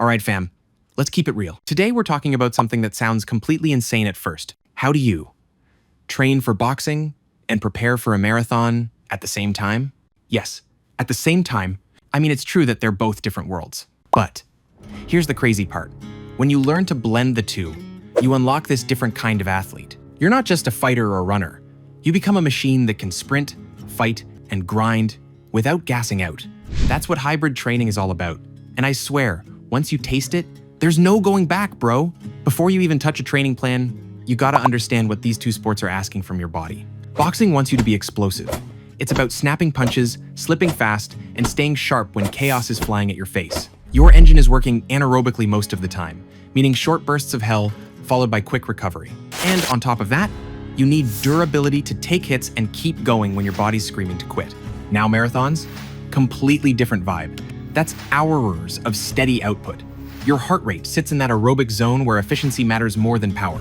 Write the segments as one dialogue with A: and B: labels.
A: All right, fam, let's keep it real. Today we're talking about something that sounds completely insane at first. How do you train for boxing and prepare for a marathon at the same time? Yes, at the same time. I mean, it's true that they're both different worlds. But here's the crazy part. When you learn to blend the two, you unlock this different kind of athlete. You're not just a fighter or runner. You become a machine that can sprint, fight, and grind without gassing out. That's what hybrid training is all about. And I swear, once you taste it, there's no going back, bro. Before you even touch a training plan, you gotta understand what these two sports are asking from your body. Boxing wants you to be explosive. It's about snapping punches, slipping fast, and staying sharp when chaos is flying at your face. Your engine is working anaerobically most of the time, meaning short bursts of hell followed by quick recovery. And on top of that, you need durability to take hits and keep going when your body's screaming to quit. Now marathons? Completely different vibe. That's hours of steady output. Your heart rate sits in that aerobic zone where efficiency matters more than power.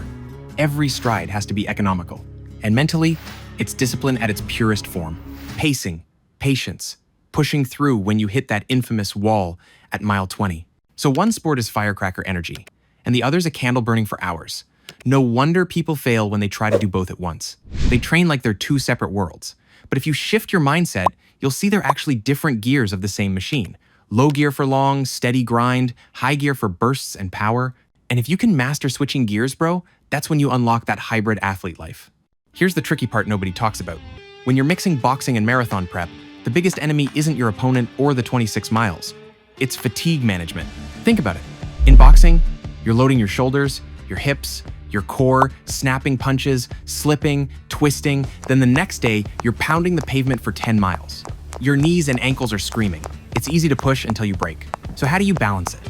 A: Every stride has to be economical. And mentally, it's discipline at its purest form. Pacing, patience, pushing through when you hit that infamous wall at mile 20. So one sport is firecracker energy, and the other's a candle burning for hours. No wonder people fail when they try to do both at once. They train like they're two separate worlds. But if you shift your mindset, you'll see they're actually different gears of the same machine. Low gear for long, steady grind, high gear for bursts and power. And if you can master switching gears, bro, that's when you unlock that hybrid athlete life. Here's the tricky part nobody talks about. When you're mixing boxing and marathon prep, the biggest enemy isn't your opponent or the 26 miles. It's fatigue management. Think about it. In boxing, you're loading your shoulders, your hips, your core, snapping punches, slipping, twisting. Then the next day, you're pounding the pavement for 10 miles. Your knees and ankles are screaming. It's easy to push until you break. So how do you balance it?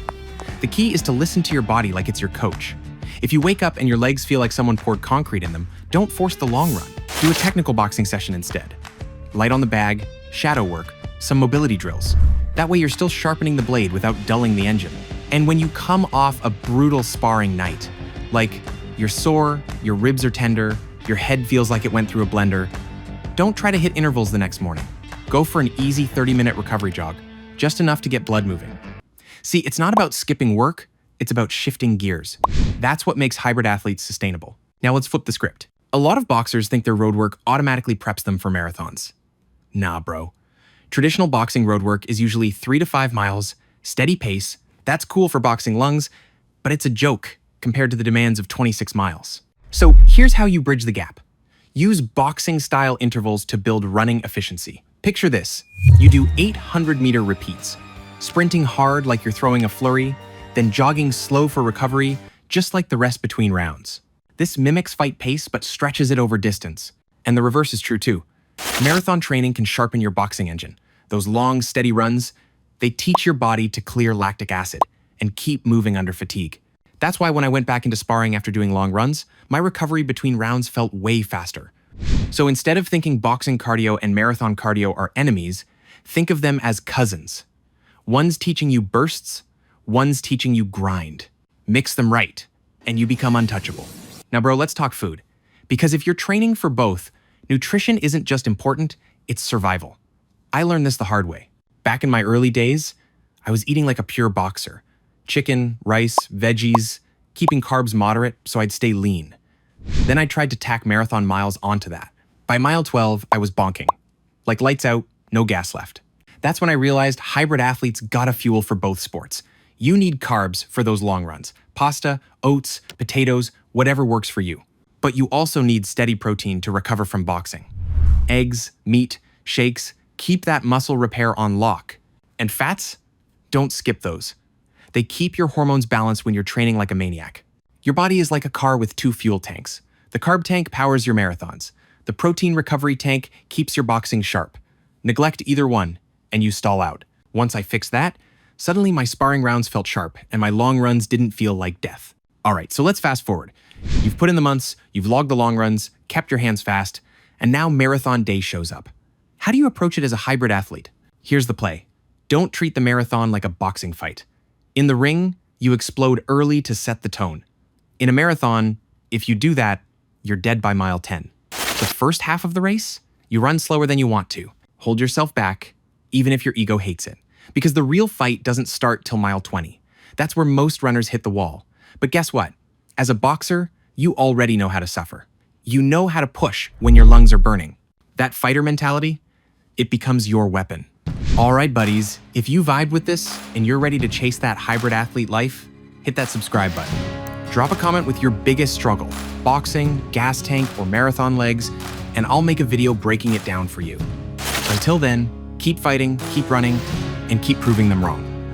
A: The key is to listen to your body like it's your coach. If you wake up and your legs feel like someone poured concrete in them, don't force the long run. Do a technical boxing session instead. Light on the bag, shadow work, some mobility drills. That way you're still sharpening the blade without dulling the engine. And when you come off a brutal sparring night, like you're sore, your ribs are tender, your head feels like it went through a blender, don't try to hit intervals the next morning. Go for an easy 30-minute recovery jog, just enough to get blood moving. See, it's not about skipping work, it's about shifting gears. That's what makes hybrid athletes sustainable. Now let's flip the script. A lot of boxers think their road work automatically preps them for marathons. Nah, bro. Traditional boxing road work is usually 3 to 5 miles, steady pace. That's cool for boxing lungs, but it's a joke compared to the demands of 26 miles. So here's how you bridge the gap. Use boxing-style intervals to build running efficiency. Picture this. You do 800-meter repeats, sprinting hard like you're throwing a flurry, then jogging slow for recovery, just like the rest between rounds. This mimics fight pace but stretches it over distance. And the reverse is true too. Marathon training can sharpen your boxing engine. Those long, steady runs, they teach your body to clear lactic acid and keep moving under fatigue. That's why when I went back into sparring after doing long runs, my recovery between rounds felt way faster. So instead of thinking boxing cardio and marathon cardio are enemies, think of them as cousins. One's teaching you bursts, one's teaching you grind. Mix them right, and you become untouchable. Now, bro, let's talk food. Because if you're training for both, nutrition isn't just important, it's survival. I learned this the hard way. Back in my early days, I was eating like a pure boxer. Chicken, rice, veggies, keeping carbs moderate so I'd stay lean. Then I tried to tack marathon miles onto that. By mile 12, I was bonking. Like lights out, no gas left. That's when I realized hybrid athletes gotta fuel for both sports. You need carbs for those long runs. Pasta, oats, potatoes, whatever works for you. But you also need steady protein to recover from boxing. Eggs, meat, shakes, keep that muscle repair on lock. And fats? Don't skip those. They keep your hormones balanced when you're training like a maniac. Your body is like a car with 2 fuel tanks. The carb tank powers your marathons. The protein recovery tank keeps your boxing sharp. Neglect either one, and you stall out. Once I fixed that, suddenly my sparring rounds felt sharp, and my long runs didn't feel like death. All right, so let's fast forward. You've put in the months, you've logged the long runs, kept your hands fast, and now marathon day shows up. How do you approach it as a hybrid athlete? Here's the play. Don't treat the marathon like a boxing fight. In the ring, you explode early to set the tone. In a marathon, if you do that, you're dead by mile 10. The first half of the race, you run slower than you want to. Hold yourself back, even if your ego hates it. Because the real fight doesn't start till mile 20. That's where most runners hit the wall. But guess what? As a boxer, you already know how to suffer. You know how to push when your lungs are burning. That fighter mentality, it becomes your weapon. All right, buddies, if you vibed with this and you're ready to chase that hybrid athlete life, hit that subscribe button. Drop a comment with your biggest struggle, boxing, gas tank, or marathon legs, and I'll make a video breaking it down for you. Until then, keep fighting, keep running, and keep proving them wrong.